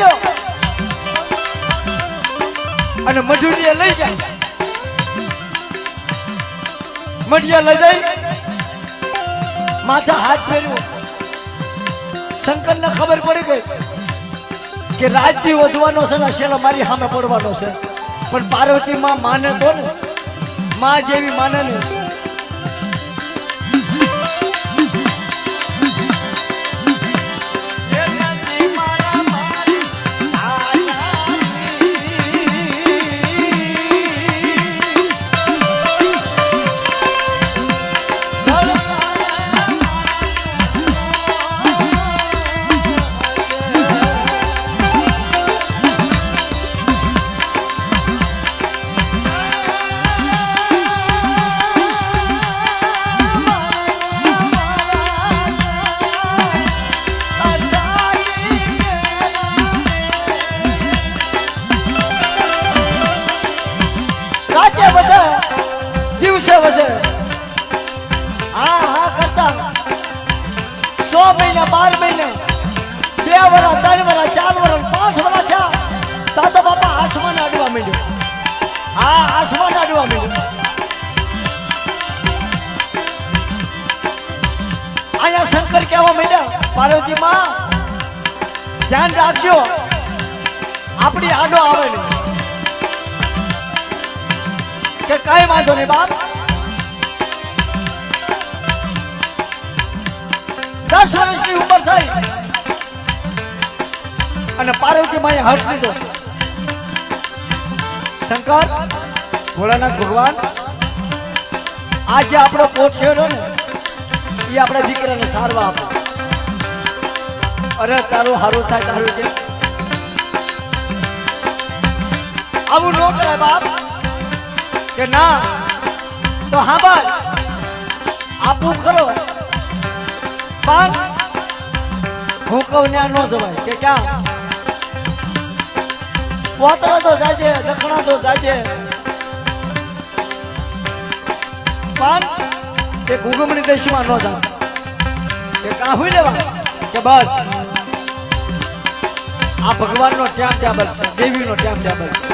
પડ્યો અને મજૂરીએ લઈ જાય. મઢિયા લઈ જાય, માથા હાથ ફેર્યું. શંકરને ખબર પડી ગઈ કે રાજથી વધવાનો છે ને શેલા મારી સામે પડવાનો છે. પણ પાર્વતી માં માને તો ને, માં જેવી માને ને. દિવસે વધે હા કરતા 100 મહિના 12 મહિના 2 વર્ષ 3 વર્ષ 4 વર્ષ 5 વર્ષ થયા. દાદા બાપા આસમાન અડવા માંડ્યો. આસમાન અડવા માંડ્યો. અહીંયા શંકર કહેવા માંડ્યા, પાર્વતી માં ધ્યાન રાખજો, આપણી આડો આવે નહીં. કે કઈ વાંધો નહીં બાપ. 10 વર્ષની ઉંમર થઈ અને પાર્વતી માએ હર્ષ લીધો. શંકર ભોળાનાથ ભગવાન, આજે આપણો પોટ થયો ને એ આપણા દીકરાને સારવા આપો. અરે તારું સારું થાય, તારું છે આવું ન કરાય બાપ. કે ના તો હા ભાઈ આપું ખરો, પણ હું કહું ત્યાં ન જવાય. કે ક્યાં પોતરો તો જાય છે, દખણા તો જાય છે, પણ એ ઘૂઘમણી દેશમાં ન જાય. કે કાં હોય લેવા કે બસ આ ભગવાનનો ટાઈમ ટેબલ છે, દેવીનો ટાઈમ ટેબલ છે.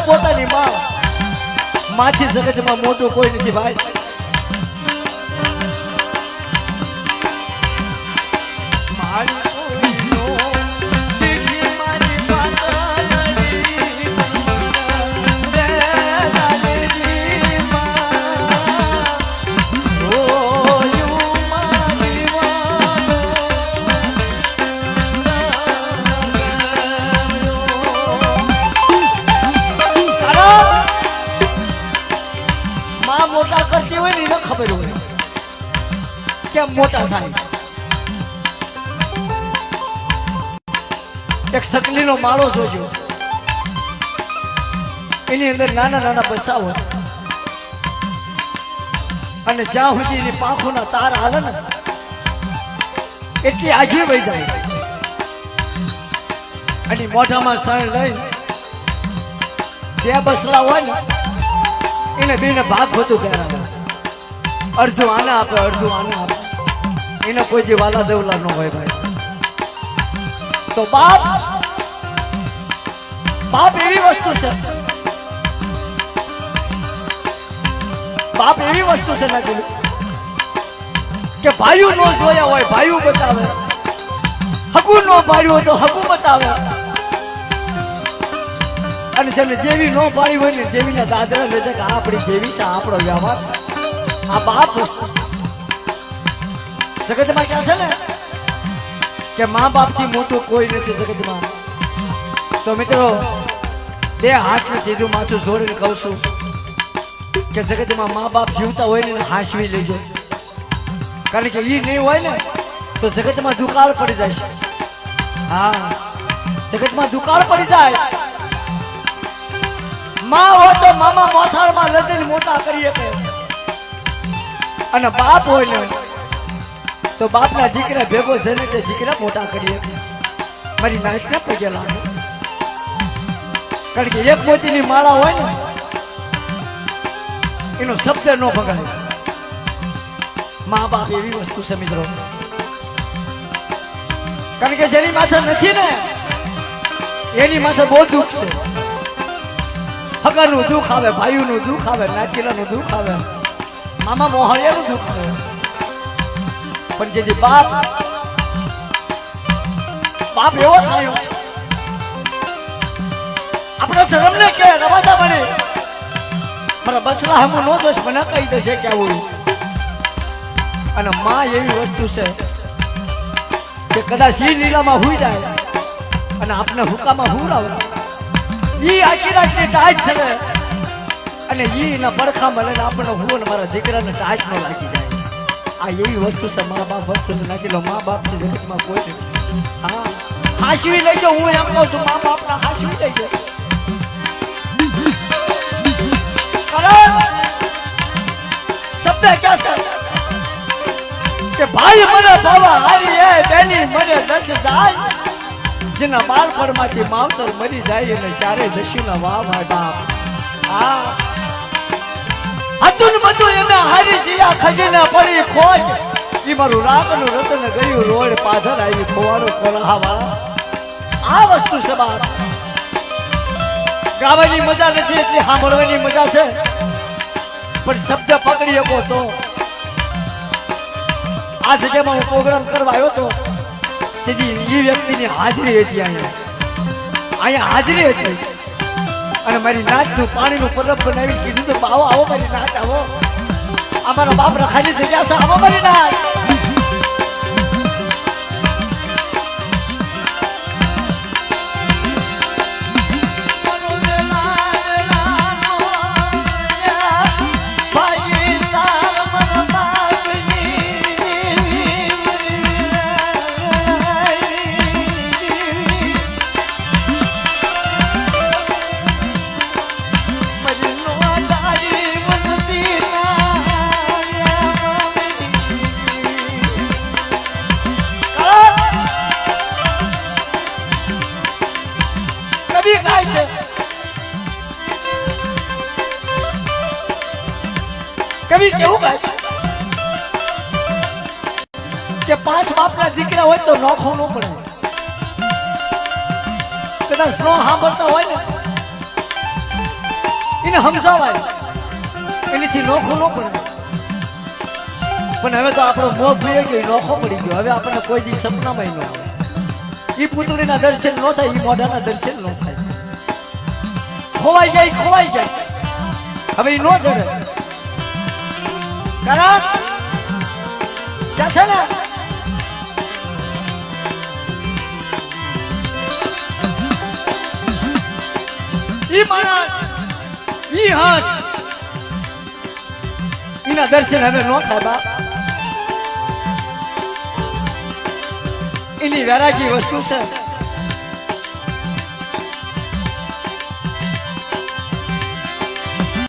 પોતાની માં માથી જગતમાં મોટું કોઈ નથી ભાઈ. મોટા કરતી હોય ને એને ખબર હોય કેમ મોટા થાય. એક સકલીનો માળો જોજો, એની અંદર નાના નાના પૈસા હોય અને જ્યાં સુધી એની પાંખોના તાર હાલે ને એટલી આજી વહી જાય. અને મોઢામાં સણ લઈ 2 બસલા હોય ને એને બેને ભાગ બધું પહેરાવે. અડધું આને આપે, અડધું આને આપે. એને કોઈ દી વાલા દેવલા ન હોય ભાઈ. તો બાપ એવી વસ્તુ છે, બાપ એવી વસ્તુ છે ના કે ભાઈઓ નો જોયા હોય ભાઈઓ બતાવે, હકુ નો પાડ્યું હોય તો હકુ બતાવે, અને જેને દેવી નો પાડી હોય ને દેવીના દાદરા લે છે કે આ આપણી દેવી છે, આપણો વ્યવહાર છે. આ બાપ વસ્તુ જગતમાં ક્યાં છે ને કે મા બાપ થી મોટું કોઈ નથી જગતમાં. તો મિત્રો બે હાથ ને ત્રીજું માથું જોડીને કહું છું કે જગતમાં મા બાપ જીવતા હોય ને હાંસવી લેજો, કારણ કે એ નહીં હોય ને તો જગતમાં દુકાળ પડી જાય છે. હા, જગતમાં દુકાળ પડી જાય. માં હોય તો મામા મોસાળમાં લઈને મોટા કરી શકે, અને બાપ હોય ને તો બાપના દીકરા ભેગો જઈને તે દીકરા મોટા કરી શકે. મારી નાચને પગે લાગે, કારણ કે એક મોતીની માળા હોય ને એનો શબ્દ ન ભગાય. મા બાપ એવી વસ્તુ છે મિત્રો, કારણ કે જેની માથે નથી ને એની માથે બહુ દુઃખ છે. હગાનું દુઃખ આવે, ભાઈઓનું દુઃખ આવે, નાતીલાનું દુઃખ આવે, મામા મોહળિયાનું દુઃખ આવે. પણ જેથી બાપ એવો સાયો છે. આપણો ધર્મ ને કે રવાતા બને મારા બસલા હમું નો દોષ મને કહી દેશે કે આવું. અને માં એવી વસ્તુ છે કે કદાચ ઈ લીલામાં હુઈ જાય અને આપણે હુકામાં હુરાવે, ઈ આખી રાતની ટાઈટ છે અને ઈ એના પડખામાં લઈને આપણે હું અને મારા દીકરાને ટાઈટ ન લાગી જાય. આ એવી વસ્તુ છે, મા બાપ વસ્તુ છે. નાખી લો મા બાપ જગતમાં કોઈ નથી. હા, હાંસવી લેજો. હું એમ કહું છું મા બાપના હાંસવી લેજો. શબ્દ ક્યાં છે કે ભાઈ મને બાવા હારી હે, બેની મને દસ જાય, જેના બાળપણમાંથી માવતર મરી જાય અને ચારે દસ્યુના વાહ માય બાપ. હા, હતું બધું એને હારી જીયા ખજીને પડી ખોજ, ઈ મારું રાતનું રતન ગયું રોડ પાછળ આવી ખોવાડો કોલાહવા. આ વસ્તુ છે બાપ. ગાવાની મજા નથી એટલી સાંભળવાની મજા છે, પણ શબ્દ પકડી શકો તો. આ જગ્યામાં હું પ્રોગ્રામ કરવા આવ્યો હતો તેથી એ વ્યક્તિની હાજરી હતી અહીંયા હાજરી હતી, અને મારી નાચનું પાણીનું પરબ બનાવી કીધું તો આવો આવો મારી નાચ, આવો અમારા બાપ રખાની જગ્યા છે, આવો મારી નાચ. કવિ કેવું કહે છે કે 5 બાપના દીકરા હોય તો નોખો ન પડે. કદાચ નો સાંભળતા હોય ને એને સમજાવાય, એનીથી નોખો ન પડે. પણ હવે તો આપણો મોહ ભૂલી ગયો, નોખો પડી ગયો. હવે આપણને કોઈ દી સપનામાં ન આવે. એ પુતળીના દર્શન ન થાય, એ મોઢાના દર્શન ન થાય. ખોવાઈ જાય. હવે એ ન જડે. કારણ ક્યાં છે ને ઈ માણસ ઈ હાસ એના દર્શન હવે ન થાય બાપ. એની વૈરાગી વસ્તુ છે.